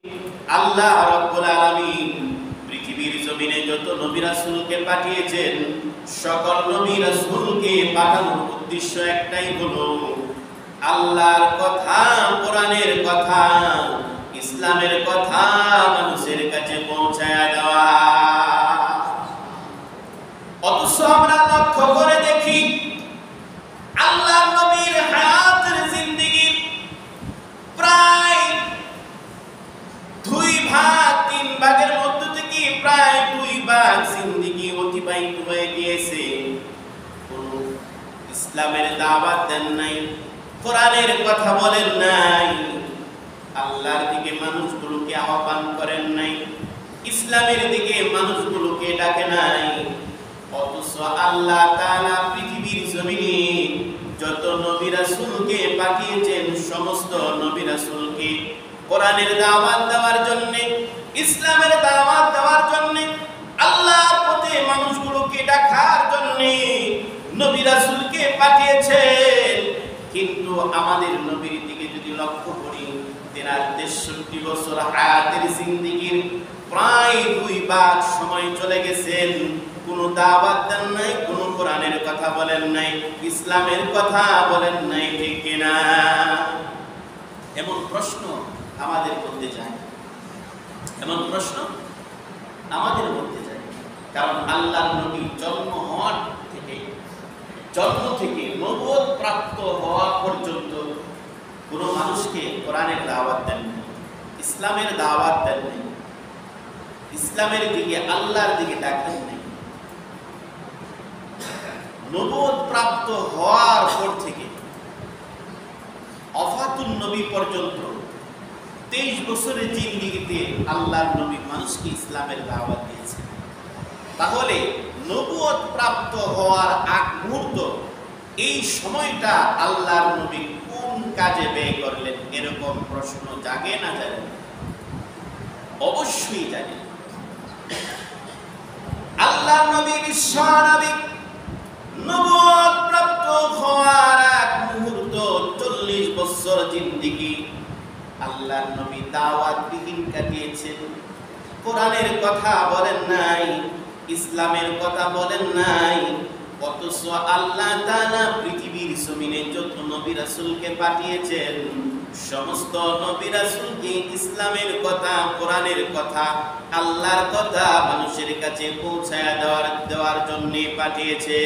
আল্লাহ রাব্বুল আলামিন পৃথিবীর জমিনে যত নবী রাসূলকে পাঠিয়েছেন, সকল নবী রাসূলকে পাঠানোর উদ্দেশ্য একটাই হলো আল্লাহর কথা, কোরআনের কথা, ইসলামের কথা মানুষের কাছে পৌঁছায়া দেওয়া। অথচ আমরা লক্ষ্য করে দেখি আল্লাহর নবীর হায়াতের জিন্দেগীর প্রায় 2 ভাগ 3 ভাগের মধ্য থেকে প্রায় 2 ভাগ জিন্দেগি অতিবাহিত হয়ে গিয়েছে। কোন ইসলামের দাওয়াত দেন নাই, কোরআনের কথা বলেন নাই, আল্লাহর দিকে মানুষগুলোকে আহ্বান করেন নাই, ইসলামের দিকে মানুষগুলোকে ডাকে নাই। অথচ আল্লাহ তাআলা পৃথিবীর জমিনে যত নবী রাসূলকে পাঠিয়েছেন, সমস্ত নবী রাসূলকে কোরআনের দাওয়াত দেওয়ার জন্য, ইসলামের দাওয়াত দেওয়ার জন্য, আল্লাহর পথে মানুষগুলোকে ডাকার জন্য নবী রাসূলকে পাঠিয়েছেন। কিন্তু আমাদের নবীর দিকে যদি লক্ষ্য করি, তেনার 63 বছর হায়াতের জিন্দেগীর প্রায় 2 ভাগ সময় চলে গেছেন, কোনো দাওয়াত দেন নাই, কোনো কোরআনের কথা বলেন নাই, ইসলামের কথা বলেন নাই, ঠিক কিনা? এমন প্রশ্ন আমাদের মধ্যে যায়, এমন প্রশ্ন আমাদের মধ্যে যায়। কারণ আল্লাহর নবী জন্ম থেকে নবুয়ত প্রাপ্ত হওয়া পর্যন্ত কোনো মানুষকে কোরআনের দাওয়াত দেন নাই, ইসলামের দাওয়াত দেন নাই, ইসলামের দিকে, আল্লাহর দিকে ডাকেন নাই। নবুয়ত প্রাপ্ত হওয়ার পর থেকে ওফাতুন নবী পর্যন্ত 23 বছরের জিন্দেগিতে আল্লাহর নবী মানুষকে ইসলামের দাওয়াত দিয়েছেন। তাহলে নবুয়ত প্রাপ্ত হওয়ার আগ মুহূর্ত, এই সময়টা আল্লাহর নবী কোন কাজে ব্যয় করলেন? এরকম প্রশ্ন জাগে না জাগে? অবশ্যই জাগে। আল্লাহর নবী বিশ্ব নবী নবুয়ত প্রাপ্ত হওয়ার আগ মুহূর্ত 40 বছর জিন্দেগি আল্লাহর নবী দাওয়াত বিহীন কাটিয়েছেন। কোরআনের কথা বলেন নাই, ইসলামের কথা বলেন নাই। অথচ আল্লাহ তাআলা পৃথিবীর জমিনে যত নবী রাসূলকে পাঠিয়েছেন, সমস্ত নবী রাসূলকে ইসলামের কথা, কোরআনের কথা, আল্লাহর কথা মানুষের কাছে পৌঁছায়া দেওয়ার জন্য পাঠিয়েছে।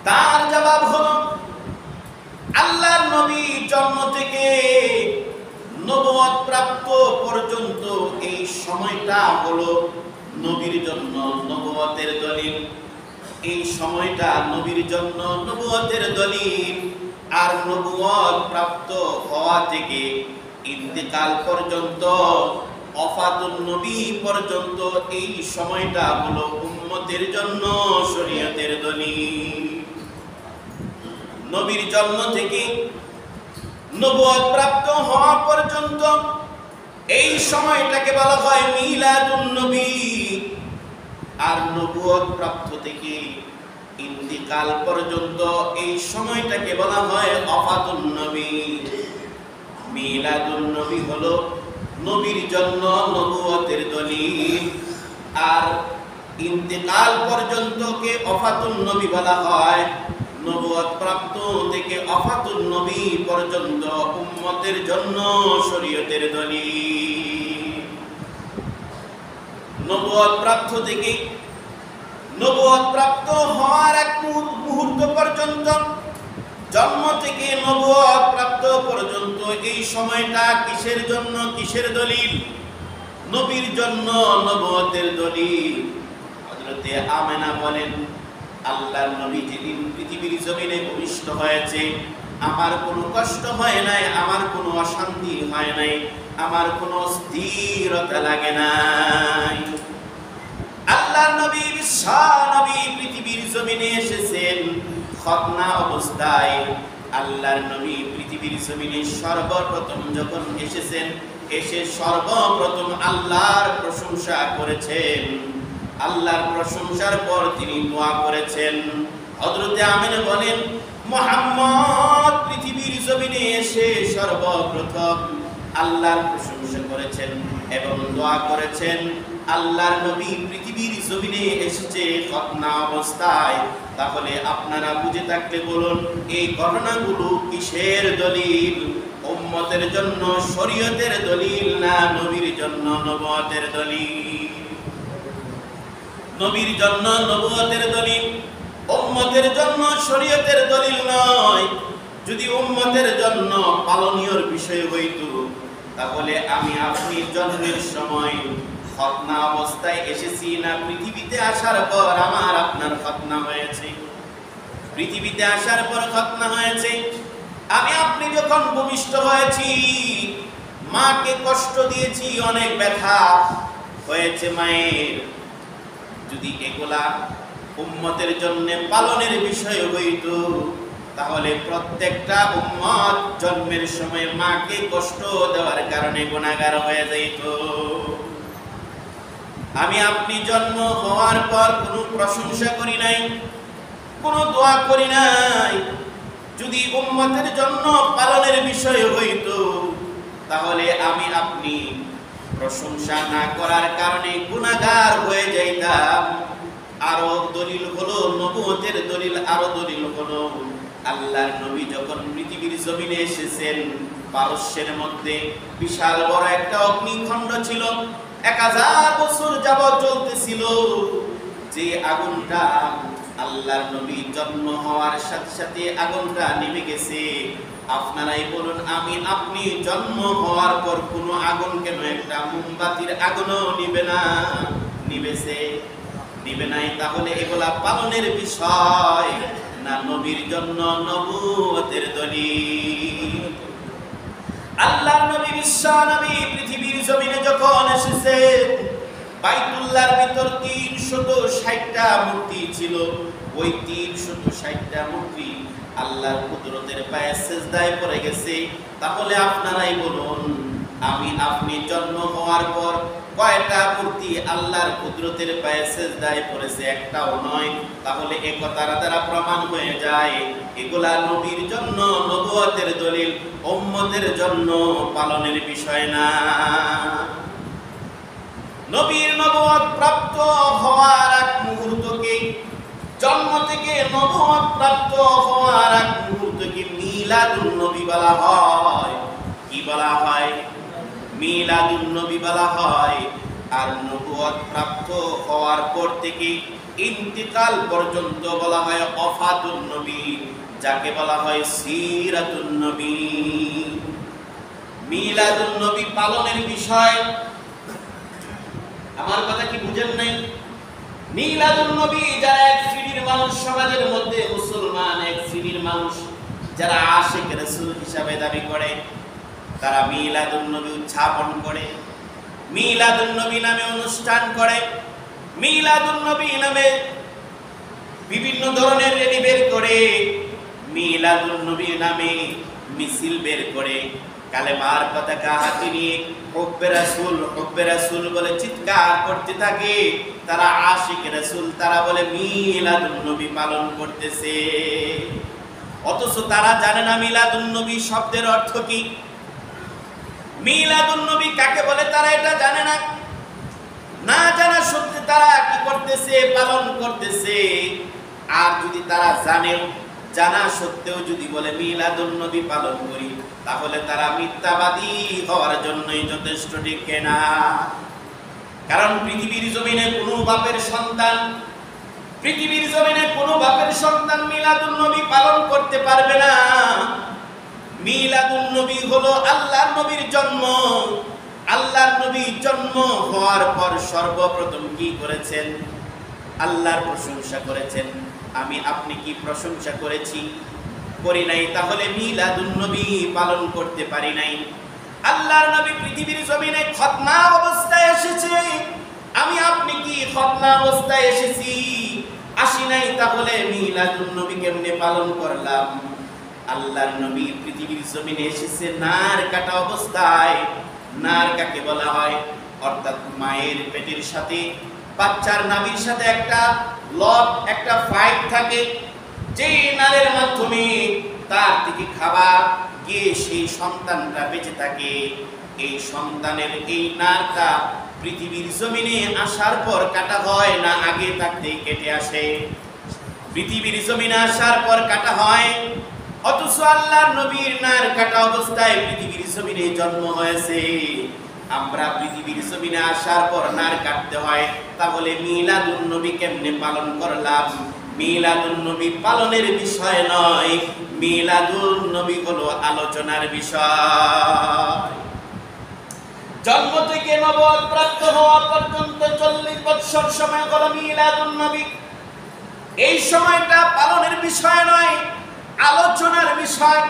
তার জবাব হলো আল্লাহর নবী জন্ম থেকে নবুয়ত প্রাপ্ত পর্যন্ত এই সময়টা হলো নবীর জন্য নবুয়তের দলিল। এই সময়টা নবীর জন্য নবুয়তের দলিল। আর নবুয়ত প্রাপ্ত হওয়া থেকে ইন্তেকাল পর্যন্ত, ওফাতুন নবী পর্যন্ত এই সময়টা হলো উম্মতের জন্য শরীয়তের দলিল। নবীর জন্ম থেকে নবুয়ত প্রাপ্ত হওয়া পর্যন্ত এই সময়টাকে বলা হয় মিলাদুন নবী। আর নবুয়ত প্রাপ্ত থেকে ইন্তিকাল পর্যন্ত এই সময়টাকে বলা হয় ওফাতুন নবী। মিলাদুন নবী হলো নবীর জন্য নবুয়তের দলিল, আর ইন্তিকাল পর্যন্তকে ওফাতুন নবী বলা হয়। নবুয়ত প্রাপ্ত থেকে ওফাতুন নবী পর্যন্ত উম্মতের জন্য শরীয়তের দলিল। নবুয়ত প্রাপ্ত থেকে নবুয়ত প্রাপ্ত হওয়ার এক মুহূর্ত পর্যন্ত, জন্ম থেকে নবুয়ত প্রাপ্ত পর্যন্ত এই সময়টা কিসের জন্য, কিসের দলিল? নবীর জন্য নবুয়তের দলিল। হযরতে আমেনা বলেন, আল্লাহর নবী যেদিন পৃথিবীর জমিনে ভূমিষ্ঠ হয়েছে, আমার কোনো কষ্ট হয় নাই, আমার কোনো অশান্তি হয় নাই, আমার কোনো স্থিরতা লাগে নাই। আল্লাহর নবী বিশ্ব নবী পৃথিবীর জমিনে এসেছেন খতনা অবস্থায়। আল্লাহর নবী পৃথিবীর জমিনে সর্বপ্রথম যখন এসেছেন, এসে সর্বপ্রথম আল্লাহর প্রশংসা করেছেন। আল্লাহর প্রশংসার পর তিনি দোয়া করেছেন। হযরতে আমিনা বলেন, মুহাম্মদ পৃথিবীর জমিনে এসে সর্বপ্রথম আল্লাহর প্রশংসা করেছেন এবং দোয়া করেছেন। আল্লাহর নবী পৃথিবীর জমিনে এসেছে খতনা অবস্থায়। তাহলে আপনারা বুঝে থাকলে বলুন, এই ঘটনাগুলো কিসের দলিল? উম্মতের জন্য শরীয়তের দলিল না নবীর জন্য নবুয়তের দলিল? নবীর জন্য নবুয়তের দলিল, উম্মতের জন্য শরীয়তের দলিল নয়। যদি উম্মতের জন্য পালনীয় বিষয় হইতো, তাহলে আমি আপনি জন্মের সময় খতনা অবস্থায় এসেছি না পৃথিবীতে আসার পর আমার আপনার খতনা হয়েছে? পৃথিবীতে আসার পর খতনা হয়েছে। আমি আপনি যখন ভূমিষ্ঠ হয়েছি, মাকে কষ্ট দিয়েছি, অনেক ব্যথা হয়েছে মায়ের। যদি এগুলা উম্মতের জন্য পালনের বিষয় হইতো, তাহলে প্রত্যেকটা উম্মত জন্মের সময় মাকে কষ্ট দেওয়ার কারণে গুনাহগার হয়ে যাইত। আমি আপনি জন্ম হওয়ার পর কোনো প্রশংসা করি নাই, কোনো দোয়া করি নাই। যদি উম্মতের জন্য পালনের বিষয় হইতো, তাহলে আমি আপনি প্রশংসা না করার কারণে গুনাহগার হয়ে যাইতাম। আরো দলিল হলো নবুয়তের দলিল, আরো দলিল হলো আল্লাহর নবী যখন পৃথিবীর জমিনে এসেছেন, পারস্যের মধ্যে বিশাল বড় একটা অগ্নিখণ্ড ছিল, 1000 বছর যাবত চলতেছিল। যে আগুনটা আল্লাহর নবী জন্ম হওয়ার সাথে সাথে আগুনটা নিভে গেছে। আপনারাই বলুন, আমি আপনি জন্ম হওয়ার পর কোনো আগুন কেন একটা মোমবাতির আগুনও নিবে না? নিবেছে? নিবে নাই। তাহলে এগুলা পালনের বিষয় না নবীর জন্য নবুয়তের দলিল? আল্লাহর নবী বিশ্ব নবী পৃথিবীর জমিনে যখন এসেছেন, বাইতুল্লাহর ভিতর 360টা মূর্তি ছিল। ওই 360টা মূর্তি আল্লাহর কুদরতের পায়ে সিজদায় পড়ে গেছে। তাহলে আপনারাই বলুন, আমি আপনি জন্ম হওয়ার পর কয়টা মূর্তি আল্লাহর কুদরতের পায়ে সিজদায় পড়েছে? একটাও নয়। তাহলে এই কথার দ্বারা প্রমাণ হয়ে যায় এগুলা নবীর জন্য নবুয়তের দলিল, উম্মতের জন্য পালনের বিষয় না। নবীর নবুয়ত প্রাপ্ত হওয়ার এক মুহূর্তকে, জন্ম থেকে নবুয়ত প্রাপ্ত হওয়ার এক মুহূর্তকে মিলাদুন নবী বলা হয়। কি বলা হয়? মিলাদুন নবী বলা হয়। আর নবুয়ত প্রাপ্ত হওয়ার পর থেকে ইন্তিকাল পর্যন্ত বলা হয় ওফাতুন নবী, যাকে বলা হয় সিরাতুন নবী। মিলাদুন নবী পালনের বিষয়। আমার কথা কি বুঝেন নাই? মিলাদুন নবী যারা এক শ্রেণীর মানুষ সমাজের মধ্যে, মুসলমান এক শ্রেণীর মানুষ যারা আশিক রাসূল হিসাবে দাবি করে, তারা মিলাদুন নবী উদযাপন করে, মিলাদুন নবী নামে অনুষ্ঠান করে, মিলাদুন নবী নামে বিভিন্ন ধরনের র্যালি বের করে, মিলাদুন নবী নামে মিছিল বের করে, কালেমার পতাকা হাতে নিয়ে হুব্বে রাসূল বলে চিৎকার করতে থাকে। তারা আশিক রাসূল, তারা বলে মিলাদুন নবী পালন করতেছে। অথচ তারা জানে না মিলাদুন নবী শব্দের অর্থ কি, মিলাদুন নবী কাকে বলে তারা এটা জানে না। না জানা সত্ত্বে তারা কি করতেছে? পালন করতেছে। আর যদি তারা জানা সত্ত্বেও যদি বলে মিলাদুন নবী পালন করি, তাহলে তারা মিথ্যাবাদী হওয়ার জন্যই যথেষ্ট, ঠিক না? কারণ পৃথিবীর জমিনে কোনো বাপের সন্তান মিলাদুন নবী পালন করতে পারবে না। মিলাদুন নবী হলো আল্লাহর নবীর জন্ম। আল্লাহর নবী জন্ম হওয়ার পর সর্বপ্রথম কি করেছেন? আল্লাহর প্রশংসা করেছেন। আমি আপনি কি প্রশংসা করেছি? করি নাই। তাহলে মিলাদুন নবী পালন করতে পারি নাই। আল্লাহর নবী পৃথিবীর জমিনে খতনা অবস্থায় এসেছে। আমি আপনি কি খতনা অবস্থায় এসেছি? আসি নাই। তাহলে মিলাদুন নবী কেমনে পালন করলাম? আল্লাহর নবী পৃথিবীর জমিনে এসেছে নার কাটা অবস্থায়। নার কাকে বলা হয়? অর্থাৎ মায়ের পেটের সাথে বাচ্চার নাভির সাথে একটা ফাইট থাকে। যে নারের মাধ্যমে তার থেকে খাবার গিয়ে সেই সন্তানটা বেঁচে থাকে, এই সন্তানের এই নারটা পৃথিবীর জমিনে আসার পর কাটা হয় না আগে থাকতেই কেটে আসে? পৃথিবীর জমিনে আসার পর কাটা হয়, অথচ আল্লাহর নবীর নার কাটা অবস্থায় পৃথিবীর জমিনে জন্ম হয়েছে। আমরা পৃথিবীর জমিনে আসার পর নার কাটতে হয়, তাহলে মিলাদুন নবী কেমনে পালন করলাম? মিলাদুন নবী পালনের বিষয় নয়, মিলাদুন নবী হলো আলোচনার বিষয়। জন্ম থেকে নবুয়ত প্রাপ্ত হওয়া পর্যন্ত 40 বছর সময় হলো মিলাদুন নবী। এই সময়টা পালনের বিষয় নয়, আলোচনার বিষয়।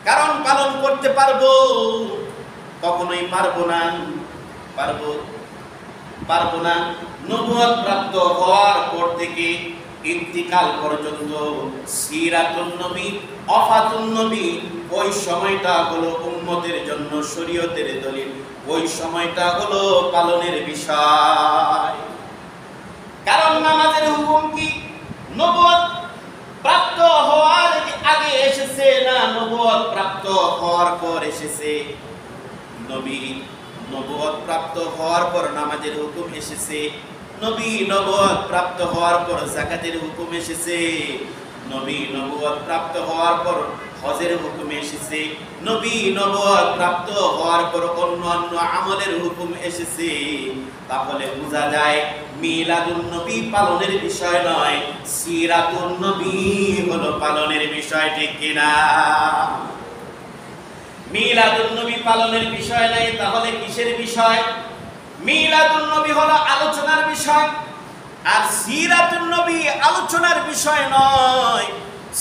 কারণ পালন করতে পারবো? কখনোই পারবো না। পারবো না। নবুয়ত প্রাপ্ত হওয়ার পর থেকে ইন্তিকাল পর্যন্ত সিরাতুন নবী, ওয়াফাতুন নবী, ওই সময়টা হলো উম্মতের জন্য শরীয়তের দলিল, ওই সময়টা হলো পালনের বিষয়। কারণ নামাজের হুকুম কি নবুয়ত প্রাপ্ত হওয়ার আগে এসেছে না নবুয়ত প্রাপ্ত হওয়ার পর এসেছে? নবী নবুয়ত প্রাপ্ত হওয়ার পর নামাজের হুকুম এসেছে। নবী নবুয়ত প্রাপ্ত হওয়ার পর যাকাতের হুকুম এসেছে। নবী নবুয়ত প্রাপ্ত হওয়ার পর হজের হুকুম এসেছে। নবী নবুয়ত প্রাপ্ত হওয়ার পর অন্যান্য আমলের হুকুম এসেছে। তাহলে বোঝা যায় মিলাদুন নবী পালনের বিষয় নয়, সিরাতুন নবী হলো পালনের বিষয়, ঠিক কিনা? মিলাদুন নবী পালনের বিষয় নাই, তাহলে কিসের বিষয়? মিলাদুন নবী হলো আলোচনার বিষয়, আর সিরাতুন নবী আলোচনার বিষয় নয়।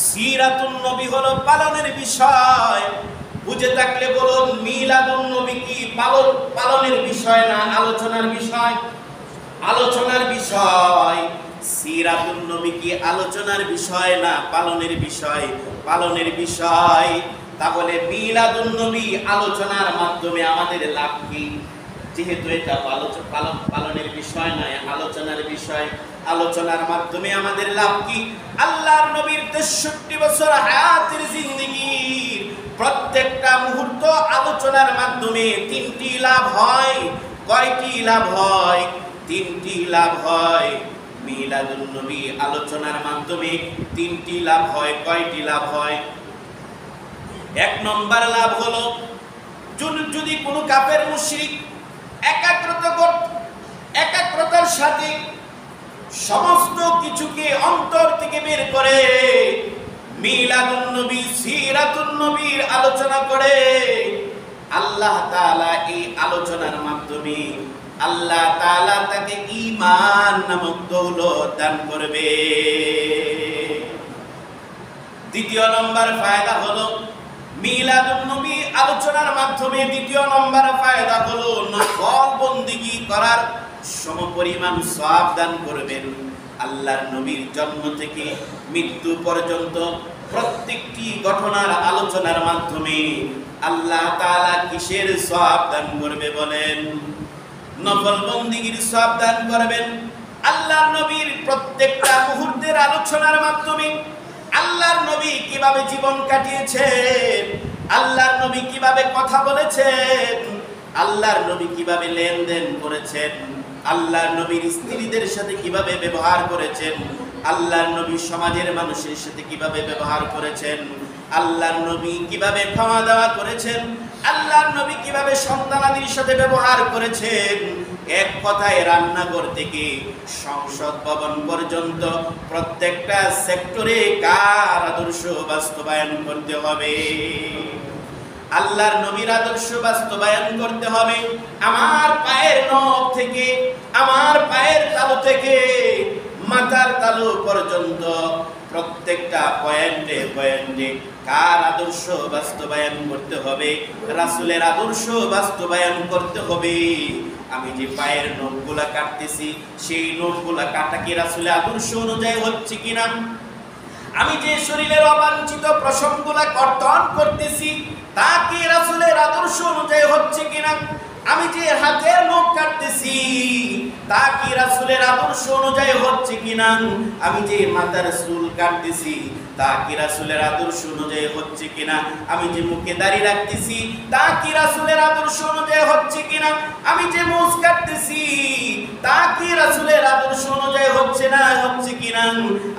সিরাতুন নবী হলো পালনের বিষয়। বুঝে থাকলে বলুন, মিলাদুন নবী কি পালনের বিষয় না আলোচনার বিষয়? আলোচনার বিষয়। সিরাতুন নবী কি আলোচনার বিষয় না পালনের বিষয়? পালনের বিষয়। তাহলে মিলাদুন নবী আলোচনার মাধ্যমে আমাদের লাভ কি? যেহেতু এটা পালনের বিষয় নয়, আলোচনার বিষয়, আলোচনার মাধ্যমে আমাদের লাভ কি? আল্লাহর নবীর 63 বছর হায়াতের জিন্দেগির প্রত্যেকটা মুহূর্ত আলোচনার মাধ্যমে 3টি লাভ হয়। কয়টি লাভ হয়? 3টি লাভ হয়। মিলাদুন নবী আলোচনার মাধ্যমে 3টি লাভ হয়। কয়টি লাভ হয়? 1 নম্বর লাভ হলো, যদি কোনো কাফের মুশরিক একাগ্রতার সাথে সমস্ত কিছুকে অন্তর থেকে বের করে মিলাদুন নবী, সিরাতুন নবীর আলোচনা করে, আল্লাহ তাআলা এই আলোচনার মাধ্যমে আল্লাহ তাআলা তাকে ঈমান নামক দৌলত দান করবে। দ্বিতীয় নম্বর ফায়দা হলো, মিলাদুন নবী আলোচনার মাধ্যমে দ্বিতীয় নম্বর ফায়দা হলো নফল বন্দেগী করার সমপরিমাণ সওয়াব দান করবেন। আল্লাহর নবীর জন্ম থেকে মৃত্যু পর্যন্ত প্রত্যেকটি ঘটনার আলোচনার মাধ্যমে আল্লাহ তাআলা কিসের সওয়াব দান করবে বলেন? নফল বন্দেগীর সওয়াব দান করবেন। আল্লাহর নবীর প্রত্যেকটা মুহূর্তের আলোচনার মাধ্যমে আল্লাহর নবী কিভাবে জীবন কাটিয়েছেন, আল্লাহর নবী কিভাবে কথা বলেছেন, আল্লাহর নবী কিভাবে লেনদেন করেছেন, আল্লাহর নবীর স্ত্রীদের সাথে কিভাবে ব্যবহার করেছেন, আল্লাহর নবী সমাজের মানুষের সাথে কিভাবে ব্যবহার করেছেন, আল্লাহর নবী কিভাবে খাওয়া দাওয়া করেছেন, আল্লাহর নবী কিভাবে সন্তানাদির সাথে ব্যবহার করেছেন, এক কথায় রান্নাঘর থেকে সংসদ ভবন পর্যন্ত প্রত্যেকটা সেক্টরে কার আদর্শ বাস্তবায়ন করতে হবে? আল্লাহর নবীর আদর্শ বাস্তবায়ন করতে হবে। আমার পায়ের নখ থেকে, আমার পায়ের তালু থেকে মাথার তালু পর্যন্ত প্রত্যেকটা পয়েন্টে পয়েন্টে কার আদর্শ বাস্তবায়ন করতে হবে? রাসূলের আদর্শ বাস্তবায়ন করতে হবে। আমি যে পায়ের নখগুলা কাটতেছি, সেই নখগুলা কাটা কি রাসূলের আদর্শ অনুযায়ী হচ্ছে কিনা? আমি যে শরীরের অবাঞ্ছিত প্রসঙ্গগুলা কর্তন করতেছি, তা কি রাসূলের আদর্শ অনুযায়ী হচ্ছে কিনা? আমি যে হাতের নখ কাটতেছি তা কি রাসূলের আদর্শ অনুযায়ী হচ্ছে কিনা, আমি যে মাথার চুল কাটতেছি তা কি রাসূলের আদর্শ অনুযায়ী হচ্ছে কিনা, আমি যে মুখে দাড়ি রাখতেছি তা কি রাসূলের আদর্শ অনুযায়ী হচ্ছে কিনা, আমি যে মুছ কাটতেছি তা কি রাসূলের আদর্শ অনুযায়ী হচ্ছে না হচ্ছে কিনা,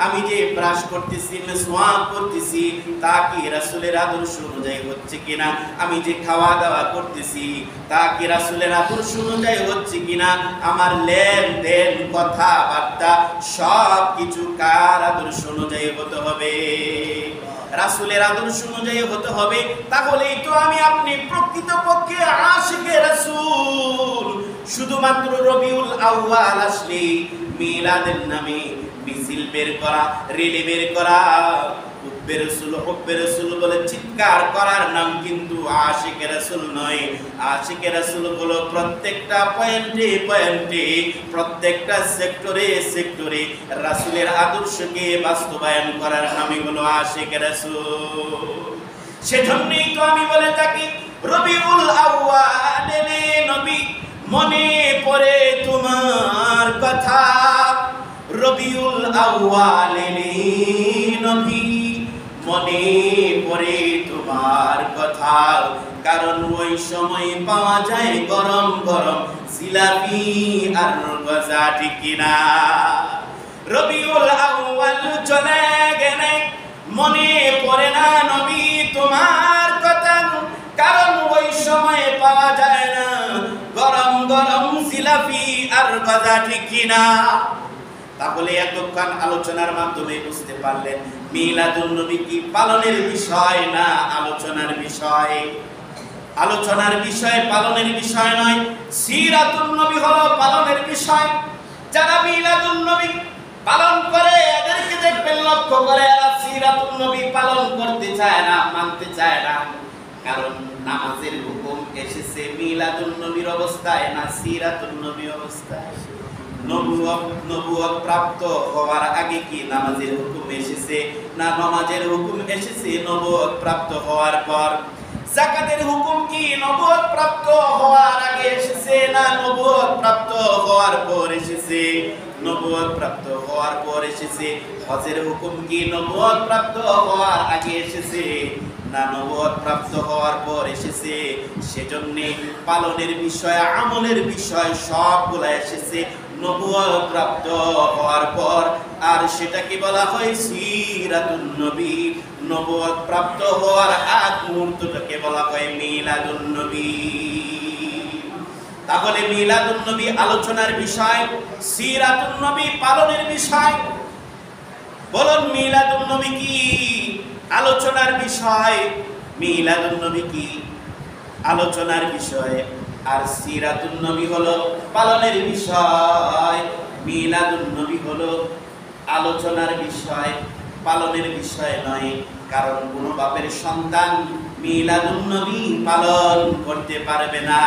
আমি যে ব্রাশ করতেছি মিসওয়াক করতেছি তা কি রাসূলের আদর্শ অনুযায়ী হচ্ছে কিনা, আমি যে খাওয়া দাওয়া করতেছি তা কি রাসূলের আদর্শ অনুযায়ী হচ্ছে কিনা, আমার লেনদেন কথাবার্তা সব কিছু কার আদর্শ অনুযায়ী হতে হবে, রাসূলের আদর্শ অনুযায়ী হতে হবে। তাহলেই তো আমি আপনি প্রকৃতপক্ষে আশিকে রাসূল। শুধুমাত্র রবিউল আউয়াল আসলে মিলাদের নামে মিছিল বের করা, রেলি বের করা, হুব্বে রাসূল বলে চিৎকার করার নাম কিন্তু আশিকে রাসূল নয়। আশিকে রাসূল হলো প্রত্যেকটা পয়েন্টে পয়েন্টে, প্রত্যেকটা সেক্টরে রাসূলের আদর্শকে বাস্তবায়ন করার নামই হলো আশিকে রাসূল। সেজন্যই তো আমি বলে থাকি রবিউল আউয়ালে নবী মনে পড়ে তোমার কথা, রবিউল আউয়ালে নবী মনে পড়ে তোমার কথা, কারণ ওই সময় পাওয়া যায় গরম গরম জিলাপি আর গজা, ঠিক কিনা? রবিউল আউয়াল চলে গেলে মনে পড়ে না নবী তোমার কথা, কারণ ওই সময় পাওয়া যায় না গরম গরম জিলাপি আর গজা, ঠিক কিনা? তাহলে এতক্ষণ আলোচনার মাধ্যমে বুঝতে পারলেন মিলাদুন নবী কি পালনের বিষয় না আলোচনার বিষয়? আলোচনার বিষয়, পালনের বিষয় নয়। সিরাতুন নবী হলো পালনের বিষয়। যারা মিলাদুন নবী পালন করে এদেরকে দেখবেন লক্ষ্য করে এরা সিরাতুন নবী পালন করতে চায় না, মানতে চায় না। কারণ নামাজের হুকুম এসেছে মিলাদুন নবীর অবস্থায় না সিরাতুন নবী অবস্থায়। নবুয়ত প্রাপ্ত হওয়ার আগে কি নামাজের হুকুম এসেছে না নামাজের হুকুম এসেছে নবুয়ত প্রাপ্ত হওয়ার পর? যাকাতের হুকুম কি নবুয়ত প্রাপ্ত হওয়ার আগে এসেছে না নবুয়ত প্রাপ্ত হওয়ার পর এসেছে? নবুয়ত প্রাপ্ত হওয়ার পর এসেছে। হজের হুকুম কি নবুয়ত প্রাপ্ত হওয়ার আগে এসেছে না নবুয়ত প্রাপ্ত হওয়ার পর এসেছে? সেজন্য পালনের বিষয়, আমলের বিষয় সবগুলা এসেছে নবুয়ত প্রাপ্ত হওয়ার পর। আর সেটাকে বলা হয় সিরাতুন নবী। নবুয়ত প্রাপ্ত হওয়ার আগ মুহূর্তটাকে বলা হয় মিলাদুন নবী। তাহলে মিলাদুন নবী আলোচনার বিষয়, সিরাতুন নবী পালনের বিষয়। বলুন মিলাদুন নবী কি আলোচনার বিষয়? মিলাদুন নবী কি আলোচনার বিষয়? আর সিরাতুন নবী হলো পালনের বিষয়। মিলাদুন নবী হলো আলোচনার বিষয়, পালনের বিষয় নয়। কারণ কোন বাপের সন্তান মিলাদুন নবী পালন করতে পারবে না।